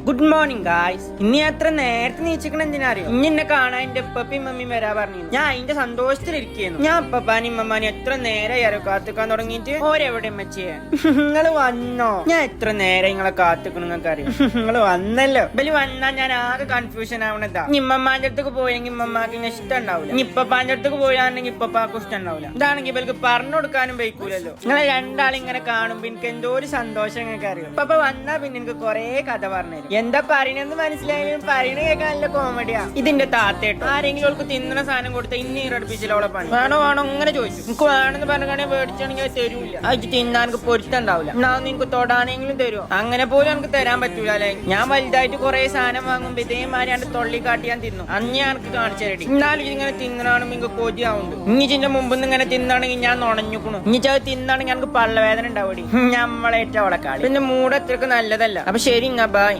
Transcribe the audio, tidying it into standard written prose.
Good morning guys. ഇനി അത്ര നേരത്തെ നീച്ചിക്കണ എന്തിനാ അറിയോ? ഇനി എന്നെ കാണാൻ എന്റെ ഉപ്പയും മമ്മിയും വരാ പറഞ്ഞു. ഞാൻ അതിന്റെ സന്തോഷത്തിലിരിക്കുന്നു. ഞാൻ ഉപ്പാനും ഇമ്മമാനും എത്ര നേരം കാത്തുക്കാൻ തുടങ്ങിയിട്ട് ഓരെവിടെ മച്ചിയെ നിങ്ങള് വന്നോ? ഞാൻ എത്ര നേരം നിങ്ങളെ കാത്തുക്കണം നിങ്ങൾക്ക് അറിയാം. നിങ്ങള് വന്നല്ലോ. ഇവര് വന്നാ ഞാൻ ആകെ കൺഫ്യൂഷൻ ആവണതാ. ഇമ്മമാന്റെ അടുത്തേക്ക് പോയെങ്കിൽ ഇമ്മമാക്ക് ഇങ്ങനെ ഇഷ്ടം ഉണ്ടാവില്ല. ഇനി ഇപ്പാന്റെ അടുത്തേക്ക് പോയാണെങ്കിൽ ഇപ്പാക്കും ഇഷ്ടം ഉണ്ടാവില്ല. ഇതാണെങ്കിൽ ഇവർക്ക് പറഞ്ഞു കൊടുക്കാനും വയ്ക്കൂലല്ലോ. നിങ്ങളെ രണ്ടാളിങ്ങനെ കാണുമ്പോ എനിക്ക് എന്തോ ഒരു സന്തോഷം നിങ്ങൾക്ക് അറിയാം. ഇപ്പൊ വന്നാ പിന്നെ എനിക്ക് കൊറേ കഥ പറഞ്ഞു തരും. എന്താ പറയണെന്ന് മനസ്സിലായാലും പറയണ കേൾക്കാൻ നല്ല കോമഡിയാ. ഇതിന്റെ താത്തേട്ടോ ആരെങ്കിലും അവൾക്ക് തിന്നണ സാധനം കൊടുത്ത ഇന്ന് ഈറടിപ്പിച്ചിലോളെ പണി. വേണോ അങ്ങനെ ചോദിച്ചു. എനിക്ക് വേണമെന്ന് പറഞ്ഞാണെങ്കിൽ മേടിച്ചാണെങ്കിൽ തരൂല്ല. അത് തിന്നാൻ എനിക്ക് പൊരുത്തുണ്ടാവില്ല. എന്നാ നിനക്ക് തൊടാനെങ്കിലും തരുമോ? അങ്ങനെ പോലും എനിക്ക് തരാൻ പറ്റൂല അല്ലെ. ഞാൻ വലുതായിട്ട് കുറെ സാധനം വാങ്ങുമ്പോ ഇതേമാതിരി തൊള്ളി കാട്ടി ഞാൻ തിന്നു. അന്ന് ഞാൻ എനിക്ക് കാണിച്ചു തരടി. എന്നാലും ഇതിങ്ങനെ തിന്നണാണെങ്കിൽ എനിക്ക് കൊതിയാവുണ്ട്. ഇനി ഇതിന്റെ മുമ്പ് ഇങ്ങനെ തിന്നാണെങ്കിൽ ഞാൻ നുണഞ്ഞുക്കണു. ഇനി അത് തിന്നാണെങ്കിൽ എനിക്ക് പള്ളവേദന ഉണ്ടാവും. നമ്മളേറ്റ അവളെ കളി. പിന്നെ മൂടത്രക്ക് നല്ലതല്ല. അപ്പൊ ശരി, ബൈ.